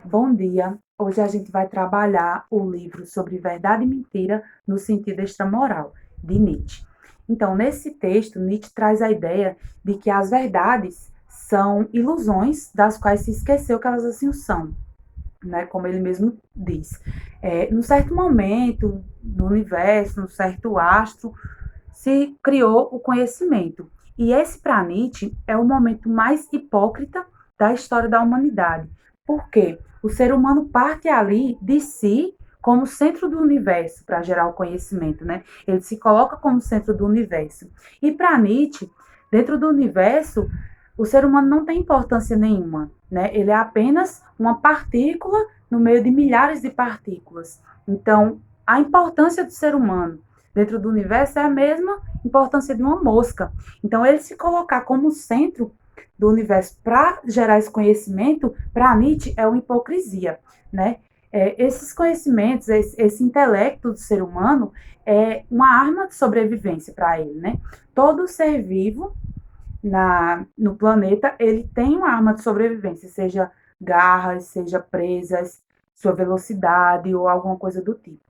Bom dia! Hoje a gente vai trabalhar o livro sobre verdade e mentira no sentido extramoral, de Nietzsche. Então, nesse texto, Nietzsche traz a ideia de que as verdades são ilusões das quais se esqueceu que elas assim são, né? Como ele mesmo diz. Num certo momento do universo, num certo astro, se criou o conhecimento. E esse, para Nietzsche, é o momento mais hipócrita da história da humanidade. Por quê? O ser humano parte ali de si como centro do universo para gerar o conhecimento, né? Ele se coloca como centro do universo. E para Nietzsche, dentro do universo, o ser humano não tem importância nenhuma, né? Ele é apenas uma partícula no meio de milhares de partículas. Então, a importância do ser humano dentro do universo é a mesma importância de uma mosca. Então, ele se colocar como centro do universo para gerar esse conhecimento, para Nietzsche, é uma hipocrisia, né? Esses conhecimentos, esse intelecto do ser humano é uma arma de sobrevivência para ele, né? Todo ser vivo no planeta, ele tem uma arma de sobrevivência, seja garras, seja presas, sua velocidade ou alguma coisa do tipo.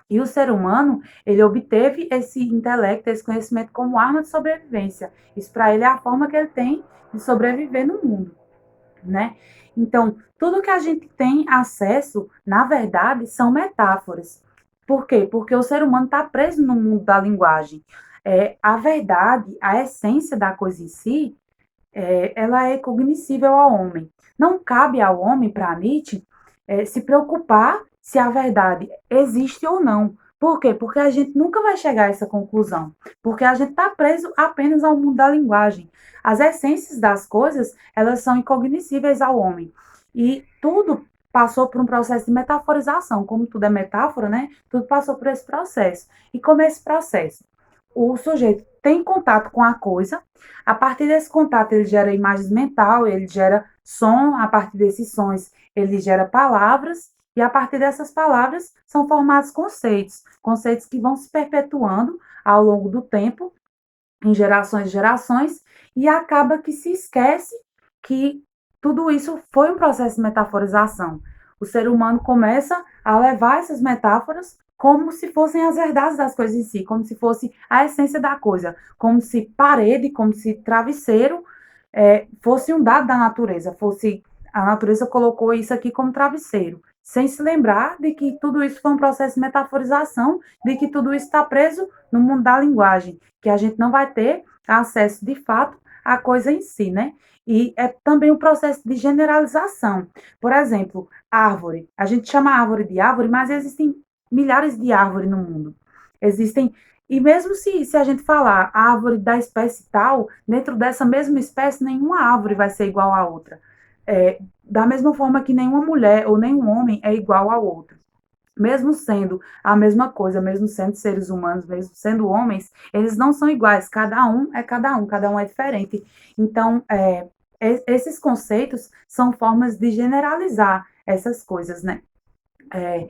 E o ser humano, ele obteve esse intelecto, esse conhecimento como arma de sobrevivência. Isso para ele é a forma que ele tem de sobreviver no mundo, né? Então, tudo que a gente tem acesso, na verdade, são metáforas. Por quê? Porque o ser humano está preso no mundo da linguagem. A verdade, a essência da coisa em si, ela é cognoscível ao homem. Não cabe ao homem, para Nietzsche, se preocupar se a verdade existe ou não. Por quê? Porque a gente nunca vai chegar a essa conclusão. Porque a gente está preso apenas ao mundo da linguagem. As essências das coisas, elas são incognoscíveis ao homem. E tudo passou por um processo de metaforização. Como tudo é metáfora, né? Tudo passou por esse processo. E como é esse processo? O sujeito tem contato com a coisa, a partir desse contato ele gera imagens mental, ele gera som, a partir desses sons ele gera palavras, e a partir dessas palavras são formados conceitos, conceitos que vão se perpetuando ao longo do tempo, em gerações e gerações, e acaba que se esquece que tudo isso foi um processo de metaforização. O ser humano começa a levar essas metáforas como se fossem as verdades das coisas em si, como se fosse a essência da coisa, como se parede, como se travesseiro fosse um dado da natureza, fosse a natureza colocou isso aqui como travesseiro, sem se lembrar de que tudo isso foi um processo de metaforização, de que tudo isso está preso no mundo da linguagem, que a gente não vai ter acesso de fato à coisa em si, né? E é também um processo de generalização. Por exemplo, árvore. A gente chama a árvore de árvore, mas existem milhares de árvores no mundo. Existem. E mesmo se a gente falar a árvore da espécie tal, dentro dessa mesma espécie, nenhuma árvore vai ser igual à outra. Da mesma forma que nenhuma mulher ou nenhum homem é igual ao outro. Mesmo sendo a mesma coisa, mesmo sendo seres humanos, mesmo sendo homens, eles não são iguais, cada um é diferente. Então, esses conceitos são formas de generalizar essas coisas, né? É,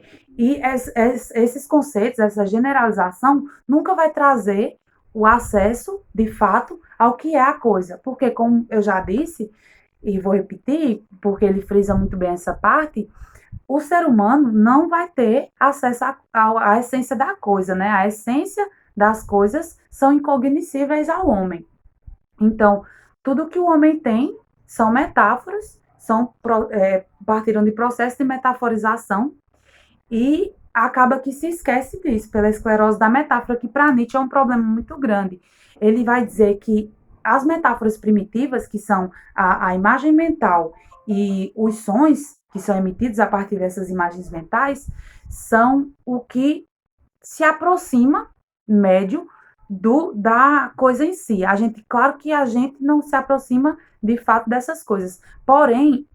esses conceitos, essa generalização, nunca vai trazer o acesso, de fato, ao que é a coisa. Porque, como eu já disse, e vou repetir, porque ele frisa muito bem essa parte, o ser humano não vai ter acesso à essência da coisa, né? A essência das coisas são incognoscíveis ao homem. Então, tudo que o homem tem são metáforas, partiram de processos de metaforização e acaba que se esquece disso, pela esclerose da metáfora, que para Nietzsche é um problema muito grande. Ele vai dizer que as metáforas primitivas, que são a imagem mental e os sons que são emitidos a partir dessas imagens mentais, são o que se aproxima, médio, da coisa em si. Claro que a gente não se aproxima de fato dessas coisas, porém,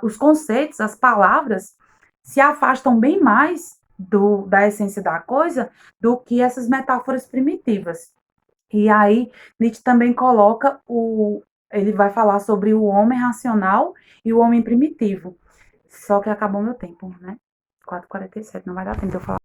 os conceitos, as palavras, se afastam bem mais da essência da coisa do que essas metáforas primitivas. E aí, Nietzsche também coloca ele vai falar sobre o homem racional e o homem primitivo. Só que acabou meu tempo, né? 4h47, não vai dar tempo de eu falar.